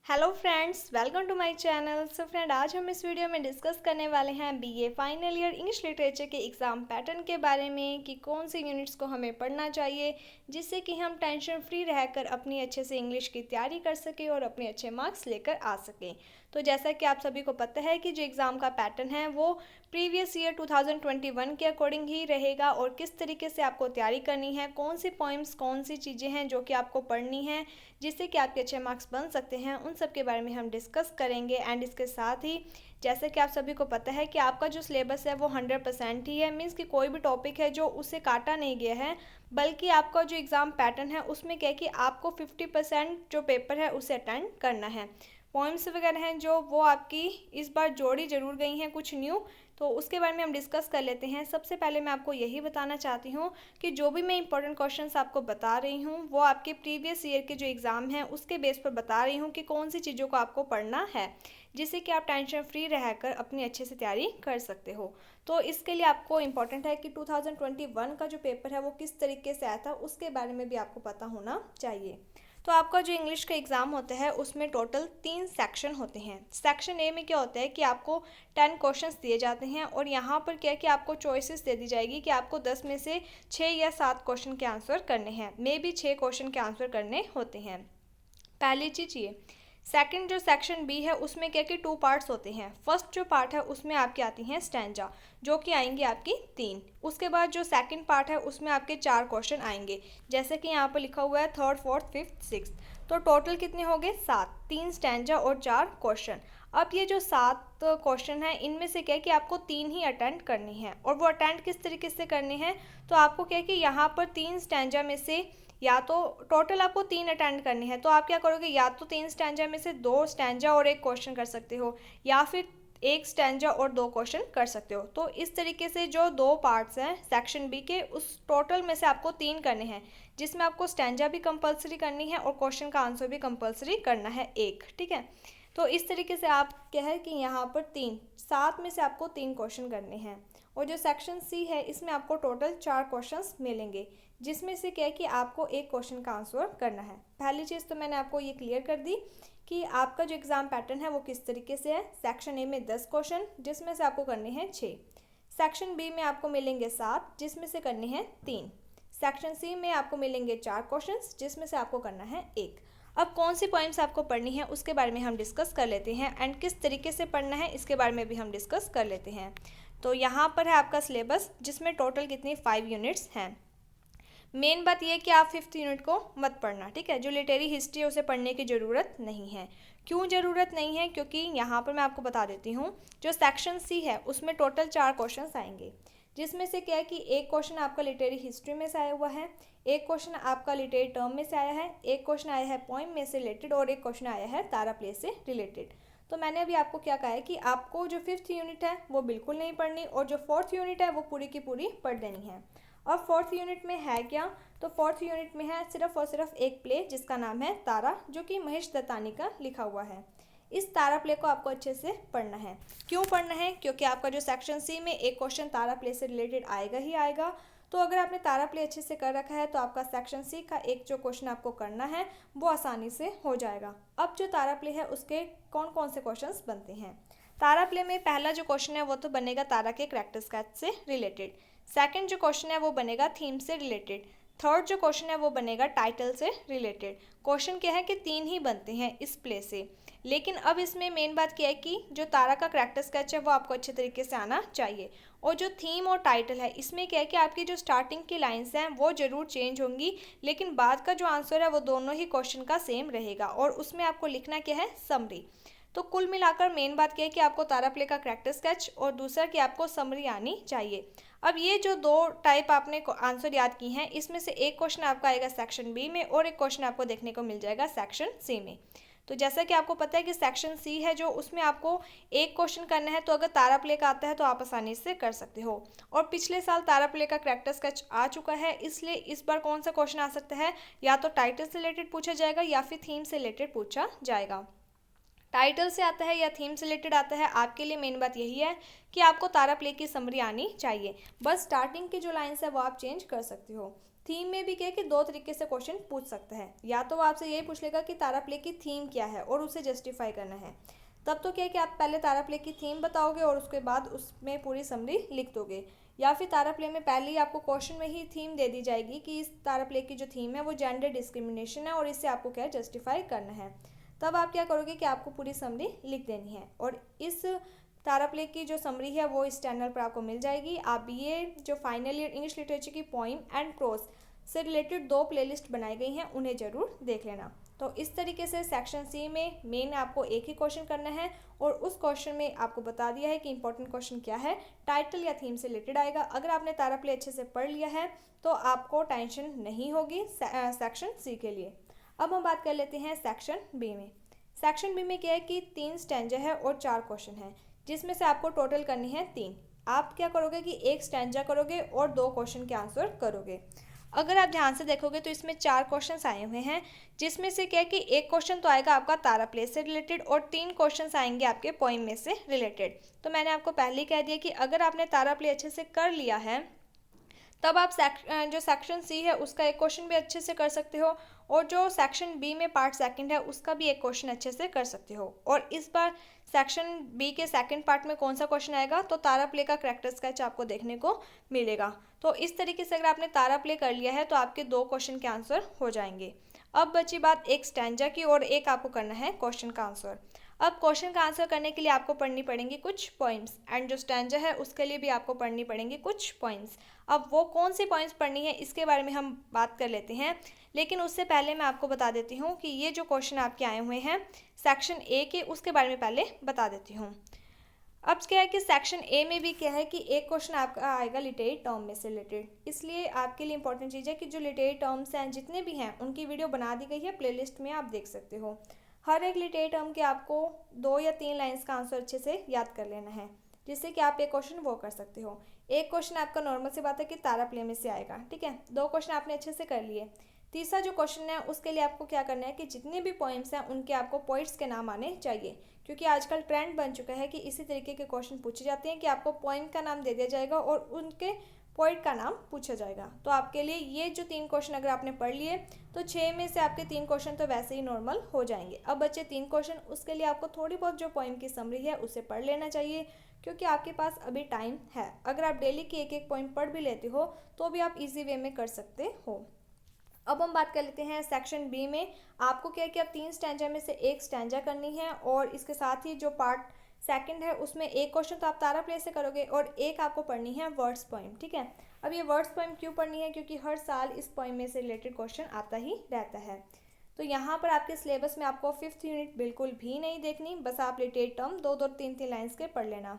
Hello friends, welcome to my channel. So friend, आज हम इस वीडियो में डिस्कस करने वाले हैं BA final year English literature के एग्ज़ाम पैटर्न के बारे में कि कौन सी यूनिट्स को हमें पढ़ना चाहिए जिससे कि हम टेंशन फ्री रहकर अपनी अच्छे से इंग्लिश की तैयारी कर सकें और अपने अच्छे मार्क्स लेकर आ सकें। तो जैसा कि आप सभी को पता है कि जो एग्ज़ाम का पैटर्न है वो प्रीवियस ईयर 2021 के अकॉर्डिंग ही रहेगा और किस तरीके से आपको तैयारी करनी है, कौन सी पॉइंट्स, कौन सी चीज़ें हैं जो कि आपको पढ़नी है जिससे कि आपके अच्छे मार्क्स बन सकते हैं, उन सब के बारे में हम डिस्कस करेंगे। एंड इसके साथ ही जैसे कि आप सभी को पता है कि आपका जो सिलेबस है वो 100% ही है, मीन्स कि कोई भी टॉपिक है जो उससे काटा नहीं गया है, बल्कि आपका जो एग्ज़ाम पैटर्न है उसमें क्या है कि आपको 50% जो पेपर है उसे अटेंड करना है। पॉइंट्स वगैरह हैं जो वो आपकी इस बार जोड़ी ज़रूर गई हैं कुछ न्यू, तो उसके बारे में हम डिस्कस कर लेते हैं। सबसे पहले मैं आपको यही बताना चाहती हूँ कि जो भी मैं इंपॉर्टेंट क्वेश्चंस आपको बता रही हूँ वो आपके प्रीवियस ईयर के जो एग्ज़ाम हैं उसके बेस पर बता रही हूँ कि कौन सी चीज़ों को आपको पढ़ना है जिससे कि आप टेंशन फ्री रहकर अपनी अच्छे से तैयारी कर सकते हो। तो इसके लिए आपको इम्पॉर्टेंट है कि 2021 का जो पेपर है वो किस तरीके से आया था उसके बारे में भी आपको पता होना चाहिए। तो आपका जो इंग्लिश का एग्ज़ाम होता है उसमें टोटल 3 सेक्शन होते हैं। सेक्शन ए में क्या होता है कि आपको 10 क्वेश्चंस दिए जाते हैं और यहाँ पर क्या है कि आपको चॉइसेस दे दी जाएगी कि आपको 10 में से 6 या 7 क्वेश्चन के आंसर करने हैं, मे बी 6 क्वेश्चन के आंसर करने होते हैं। पहली चीज़ ये। सेकंड जो सेक्शन बी है उसमें क्या कि 2 पार्ट्स होते हैं। फर्स्ट जो पार्ट है उसमें आपकी आती हैं स्टैंजा जो कि आएंगी आपकी 3। उसके बाद जो सेकंड पार्ट है उसमें आपके 4 क्वेश्चन आएंगे, जैसे कि यहाँ पर लिखा हुआ है थर्ड, फोर्थ, फिफ्थ, सिक्स्थ। तो टोटल कितने हो गए? 7। 3 स्टैंजा और 4 क्वेश्चन। अब ये जो 7 क्वेश्चन है इनमें से क्या है कि आपको 3 ही अटेंड करनी है, और वो अटेंड किस तरीके से करने हैं, तो आपको क्या है कि यहाँ पर 3 स्टैंजा में से या तो टोटल आपको 3 अटेंड करनी है, तो आप क्या करोगे, या तो 3 स्टैंजा में से 2 स्टैंजा और 1 क्वेश्चन कर सकते हो, या फिर 1 स्टैंजा और 2 क्वेश्चन कर सकते हो। तो इस तरीके से जो 2 पार्ट्स हैं सेक्शन बी के, उस टोटल में से आपको 3 करने हैं, जिसमें आपको स्टैंजा भी कंपलसरी करनी है और क्वेश्चन का आंसर भी कंपलसरी करना है 1। ठीक है, तो इस तरीके से आप क्या है कि यहाँ पर 7 में से आपको 3 क्वेश्चन करने हैं। और जो सेक्शन सी है इसमें आपको टोटल 4 क्वेश्चंस मिलेंगे, जिसमें से क्या है कि आपको 1 क्वेश्चन का आंसर करना है। पहली चीज़ तो मैंने आपको ये क्लियर कर दी कि आपका जो एग्ज़ाम पैटर्न है वो किस तरीके से है। सेक्शन ए में 10 क्वेश्चन जिसमें से आपको करने हैं 6। सेक्शन बी में आपको मिलेंगे 7 जिसमें से करने हैं 3। सेक्शन सी में आपको मिलेंगे 4 क्वेश्चंस जिसमें से आपको करना है 1। अब कौन सी पॉइंट्स आपको पढ़नी है उसके बारे में हम डिस्कस कर लेते हैं, एंड किस तरीके से पढ़ना है इसके बारे में भी हम डिस्कस कर लेते हैं। तो यहाँ पर है आपका सिलेबस जिसमें टोटल कितनी 5 यूनिट्स हैं। मेन बात यह है कि आप 5th यूनिट को मत पढ़ना, ठीक है। जो लिटरेरी हिस्ट्री है उसे पढ़ने की ज़रूरत नहीं है। क्यों ज़रूरत नहीं है? क्योंकि यहाँ पर मैं आपको बता देती हूँ, जो सेक्शन सी है उसमें टोटल 4 क्वेश्चंस आएंगे, जिसमें से क्या है कि 1 क्वेश्चन आपका लिटरेरी हिस्ट्री में से आया हुआ है, 1 क्वेश्चन आपका लिटरेरी टर्म में से आया है, 1 क्वेश्चन आया है पोइम में से रिलेटेड, और 1 क्वेश्चन आया है तारा प्ले से रिलेटेड। तो मैंने अभी आपको क्या कहा है कि आपको जो 5th यूनिट है वो बिल्कुल नहीं पढ़नी, और जो 4th यूनिट है वो पूरी की पूरी पढ़ देनी है। और 4th यूनिट में है क्या? तो 4th यूनिट में है सिर्फ और सिर्फ एक प्ले जिसका नाम है तारा, जो कि महेश दत्तानी का लिखा हुआ है। इस तारा प्ले को आपको अच्छे से पढ़ना है। क्यों पढ़ना है? क्योंकि आपका जो सेक्शन सी में 1 क्वेश्चन तारा प्ले से रिलेटेड आएगा ही आएगा। तो अगर आपने तारा प्ले अच्छे से कर रखा है तो आपका सेक्शन सी का एक जो क्वेश्चन आपको करना है वो आसानी से हो जाएगा। अब जो तारा प्ले है उसके कौन कौन से क्वेश्चंस बनते हैं? तारा प्ले में पहला जो क्वेश्चन है वो तो बनेगा तारा के कैरेक्टर स्केच से रिलेटेड। सेकंड जो क्वेश्चन है वो बनेगा थीम से रिलेटेड। थर्ड जो क्वेश्चन है वो बनेगा टाइटल से रिलेटेड। क्वेश्चन क्या है कि 3 ही बनते हैं इस प्ले से, लेकिन अब इसमें मेन बात क्या है कि जो तारा का कैरेक्टर स्केच है वो आपको अच्छे तरीके से आना चाहिए। और जो थीम और टाइटल है इसमें क्या है कि आपकी जो स्टार्टिंग की लाइन्स हैं वो ज़रूर चेंज होंगी, लेकिन बाद का जो आंसर है वो दोनों ही क्वेश्चन का सेम रहेगा, और उसमें आपको लिखना क्या है? समरी। तो कुल मिलाकर मेन बात क्या है कि आपको तारा प्ले का कैरेक्टर स्केच और दूसरा कि आपको समरी आनी चाहिए। अब ये जो 2 टाइप आपने आंसर याद की हैं इसमें से एक क्वेश्चन आपका आएगा सेक्शन बी में और एक क्वेश्चन आपको देखने को मिल जाएगा सेक्शन सी में। तो जैसा कि आपको पता है कि सेक्शन सी है जो उसमें आपको एक क्वेश्चन करना है, तो अगर तारा प्ले का आता है तो आप आसानी से कर सकते हो। और पिछले साल तारा प्ले का कैरेक्टर स्केच आ चुका है, इसलिए इस बार कौन सा क्वेश्चन आ सकता है? या तो टाइटल से रिलेटेड पूछा जाएगा या फिर थीम से रिलेटेड पूछा जाएगा। टाइटल से आता है या थीम से रिलेटेड आता है, आपके लिए मेन बात यही है कि आपको तारा प्ले की समरी आनी चाहिए। बस स्टार्टिंग की जो लाइन्स है वो आप चेंज कर सकते हो। थीम में भी क्या है कि दो तरीके से क्वेश्चन पूछ सकता है, या तो वो आपसे यही पूछ लेगा कि तारा प्ले की थीम क्या है और उसे जस्टिफाई करना है। तब तो क्या है कि आप पहले तारा प्ले की थीम बताओगे और उसके बाद उसमें पूरी समरी लिख दोगे, या फिर तारा प्ले में पहले ही आपको क्वेश्चन में ही थीम दे दी जाएगी कि इस तारा प्ले की जो थीम है वो जेंडर डिस्क्रिमिनेशन है और इससे आपको क्या है जस्टिफाई करना है। तब आप क्या करोगे कि आपको पूरी समरी लिख देनी है, और इस तारा प्ले की जो समरी है वो इस चैनल पर आपको मिल जाएगी। आप ये जो फाइनल ईयर इंग्लिश लिटरेचर की पोइम एंड प्रोज से रिलेटेड 2 प्लेलिस्ट बनाई गई हैं, उन्हें ज़रूर देख लेना। तो इस तरीके से सेक्शन सी में मेन आपको एक ही क्वेश्चन करना है, और उस क्वेश्चन में आपको बता दिया है कि इंपॉर्टेंट क्वेश्चन क्या है, टाइटल या थीम से रिलेटेड आएगा। अगर आपने तारा प्ले अच्छे से पढ़ लिया है तो आपको टेंशन नहीं होगी सेक्शन सी के लिए। अब हम बात कर लेते हैं सेक्शन बी में। सेक्शन बी में क्या है कि 3 स्टैंजा है और 4 क्वेश्चन है, जिसमें से आपको टोटल करनी है 3। आप क्या करोगे कि एक स्टैंजा करोगे और 2 क्वेश्चन के आंसर करोगे। अगर आप ध्यान से देखोगे तो इसमें 4 क्वेश्चंस आए हुए हैं, जिसमें से क्या है कि एक क्वेश्चन तो आएगा आपका तारा प्ले से रिलेटेड और 3 क्वेश्चंस आएंगे आपके पोइम में से रिलेटेड। तो मैंने आपको पहले ही कह दिया कि अगर आपने तारा प्ले अच्छे से कर लिया है तब आप जो सेक्शन सी है उसका एक क्वेश्चन भी अच्छे से कर सकते हो, और जो सेक्शन बी में पार्ट सेकंड है उसका भी एक क्वेश्चन अच्छे से कर सकते हो। और इस बार सेक्शन बी के सेकंड पार्ट में कौन सा क्वेश्चन आएगा, तो तारा प्ले का कैरेक्टर स्केच आपको देखने को मिलेगा। तो इस तरीके से अगर आपने तारा प्ले कर लिया है तो आपके 2 क्वेश्चन के आंसर हो जाएंगे। अब बची बात एक स्टैंजा की, और एक आपको करना है क्वेश्चन का आंसर। अब क्वेश्चन का आंसर करने के लिए आपको पढ़नी पड़ेंगी कुछ पॉइंट्स, एंड जो स्टैंजा है उसके लिए भी आपको पढ़नी पड़ेंगी कुछ पॉइंट्स। अब वो कौन सी पॉइंट्स पढ़नी है इसके बारे में हम बात कर लेते हैं, लेकिन उससे पहले मैं आपको बता देती हूँ कि ये जो क्वेश्चन आपके आए हुए हैं सेक्शन ए के, उसके बारे में पहले बता देती हूँ। अब क्या है कि सेक्शन ए में भी क्या है कि एक क्वेश्चन आपका आएगा लिटरेरी टर्म में से रिलेटेड, इसलिए आपके लिए इंपॉर्टेंट चीज़ है कि जो लिटरेरी टर्म्स हैं जितने भी हैं उनकी वीडियो बना दी गई है, प्लेलिस्ट में आप देख सकते हो। हर एक लिटरेरी टर्म के आपको 2 या 3 लाइन्स का आंसर अच्छे से याद कर लेना है, जिससे कि आप एक क्वेश्चन वो कर सकते हो। एक क्वेश्चन आपका नॉर्मल सी बात है कि तारा प्ले में से आएगा, ठीक है। 2 क्वेश्चन आपने अच्छे से कर लिए। तीसरा जो क्वेश्चन है उसके लिए आपको क्या करना है कि जितने भी पोइम्स हैं उनके आपको पोइट्स के नाम आने चाहिए, क्योंकि आजकल ट्रेंड बन चुका है कि इसी तरीके के क्वेश्चन पूछे जाते हैं कि आपको पोइम का नाम दे दिया जाएगा और उनके पोइट का नाम पूछा जाएगा। तो आपके लिए ये जो 3 क्वेश्चन अगर आपने पढ़ लिए तो 6 में से आपके 3 क्वेश्चन तो वैसे ही नॉर्मल हो जाएंगे। अब बचे 3 क्वेश्चन, उसके लिए आपको थोड़ी बहुत जो पोइम की समरी है उसे पढ़ लेना चाहिए, क्योंकि आपके पास अभी टाइम है। अगर आप डेली की एक एक पॉइंट पढ़ भी लेते हो तो भी आप इजी वे में कर सकते हो। अब हम बात कर लेते हैं सेक्शन बी में। आपको क्या है कि आप 3 स्टैंजा में से एक स्टैंजा करनी है, और इसके साथ ही जो पार्ट सेकंड है उसमें एक क्वेश्चन तो आप तारा प्ले से करोगे और एक आपको पढ़नी है वर्ड्स पोइम, ठीक है। अब ये वर्ड्स पोइम क्यों पढ़नी है, क्योंकि हर साल इस पोइम में से रिलेटेड क्वेश्चन आता ही रहता है। तो यहाँ पर आपके सिलेबस में आपको 5th यूनिट बिल्कुल भी नहीं देखनी, बस आप लिटरेरी टर्म 2-2 3-3 लाइन्स के पढ़ लेना।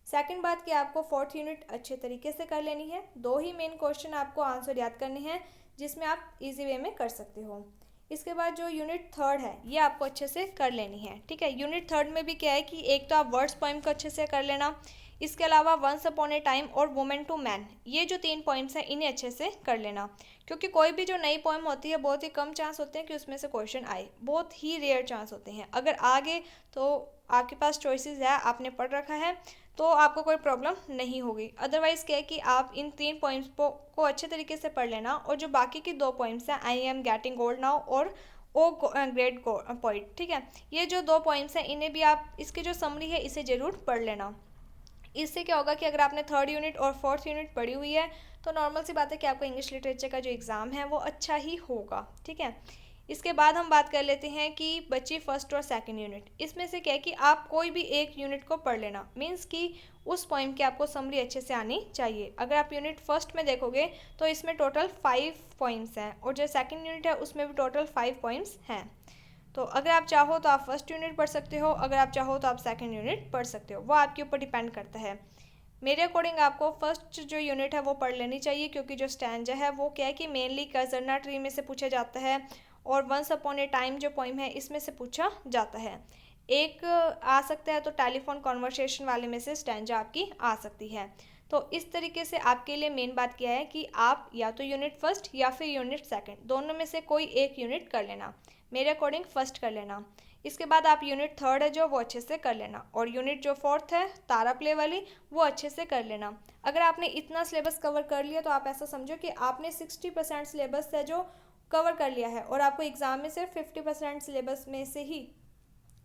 सेकंड बात कि आपको 4th यूनिट अच्छे तरीके से कर लेनी है। 2 ही मेन क्वेश्चन आपको आंसर याद करने हैं, जिसमें आप इजी वे में कर सकते हो। इसके बाद जो यूनिट 3 है ये आपको अच्छे से कर लेनी है, ठीक है। यूनिट 3 में भी क्या है कि एक तो आप वर्ड्स पोइम को अच्छे से कर लेना, इसके अलावा वंस अपॉन ए टाइम और वुमेन टू मैन, ये जो 3 पॉइंट्स हैं इन्हें अच्छे से कर लेना, क्योंकि कोई भी जो नई पोइम होती है बहुत ही कम चांस होते हैं कि उसमें से क्वेश्चन आए, बहुत ही रेयर चांस होते हैं। अगर आ गए तो आपके पास चॉइसेस है, आपने पढ़ रखा है तो आपको कोई प्रॉब्लम नहीं होगी। अदरवाइज़ क्या है कि आप इन 3 पॉइंट्स को अच्छे तरीके से पढ़ लेना, और जो बाकी की 2 पॉइंट्स हैं I am getting old now और ओ ग्रेट पॉइंट, ठीक है, ये जो 2 पॉइंट्स हैं इन्हें भी आप, इसकी जो समरी है इसे ज़रूर पढ़ लेना। इससे क्या होगा कि अगर आपने 3rd यूनिट और 4th यूनिट पढ़ी हुई है तो नॉर्मल सी बात है कि आपका इंग्लिश लिटरेचर का जो एग्ज़ाम है वो अच्छा ही होगा, ठीक है। इसके बाद हम बात कर लेते हैं कि बची 1st और 2nd यूनिट। इसमें से क्या है कि आप कोई भी एक यूनिट को पढ़ लेना, मीन्स कि उस पोइम की आपको समरी अच्छे से आनी चाहिए। अगर आप यूनिट 1st में देखोगे तो इसमें टोटल 5 पॉइंट्स हैं, और जो 2nd यूनिट है उसमें भी टोटल 5 पॉइंट्स हैं। तो अगर आप चाहो तो आप 1st यूनिट पढ़ सकते हो, अगर आप चाहो तो आप 2nd यूनिट पढ़ सकते हो, वो आपके ऊपर डिपेंड करता है। मेरे अकॉर्डिंग आपको 1st जो यूनिट है वो पढ़ लेनी चाहिए, क्योंकि जो स्टैंजा है वो क्या है कि मेनली कजरना ट्री में से पूछा जाता है, और वंस अपॉन ए टाइम जो पोइम है इसमें से पूछा जाता है। एक आ सकता है तो टेलीफोन कॉन्वर्सेशन वाले में से स्टैंजा आपकी आ सकती है। तो इस तरीके से आपके लिए मेन बात क्या है कि आप या तो यूनिट 1st या फिर यूनिट 2nd, दोनों में से कोई एक यूनिट कर लेना। मेरे अकॉर्डिंग 1st कर लेना। इसके बाद आप यूनिट 3 है जो वो अच्छे से कर लेना, और यूनिट जो 4 है तारा प्ले वाली वो अच्छे से कर लेना। अगर आपने इतना सिलेबस कवर कर लिया तो आप ऐसा समझो कि आपने 60% सिलेबस है जो कवर कर लिया है, और आपको एग्ज़ाम में सिर्फ 50% सिलेबस में से ही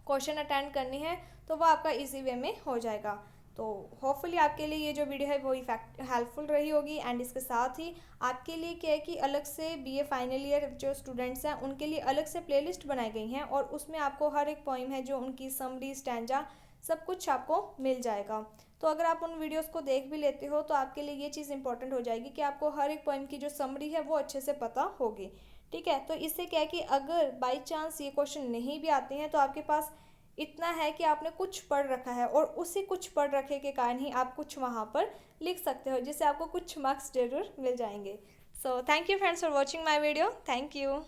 क्वेश्चन अटेंड करनी है, तो वो आपका इजी वे में हो जाएगा। तो होपफुली आपके लिए ये जो वीडियो है वो इफेक्ट हेल्पफुल रही होगी। एंड इसके साथ ही आपके लिए क्या है कि अलग से बीए फाइनल ईयर जो स्टूडेंट्स हैं उनके लिए अलग से प्लेलिस्ट बनाई गई हैं, और उसमें आपको हर एक पोइम है जो उनकी समरी स्टैंजा सब कुछ आपको मिल जाएगा। तो अगर आप उन वीडियोस को देख भी लेते हो तो आपके लिए ये चीज़ इंपॉर्टेंट हो जाएगी कि आपको हर एक पोइम की जो समरी है वो अच्छे से पता होगी। ठीक है, तो इससे क्या है कि अगर बाई चांस ये क्वेश्चन नहीं भी आते हैं तो आपके पास इतना है कि आपने कुछ पढ़ रखा है, और उसी कुछ पढ़ रखे के कारण ही आप कुछ वहाँ पर लिख सकते हो, जिससे आपको कुछ मार्क्स जरूर मिल जाएंगे। So thank you friends for watching my video. Thank you.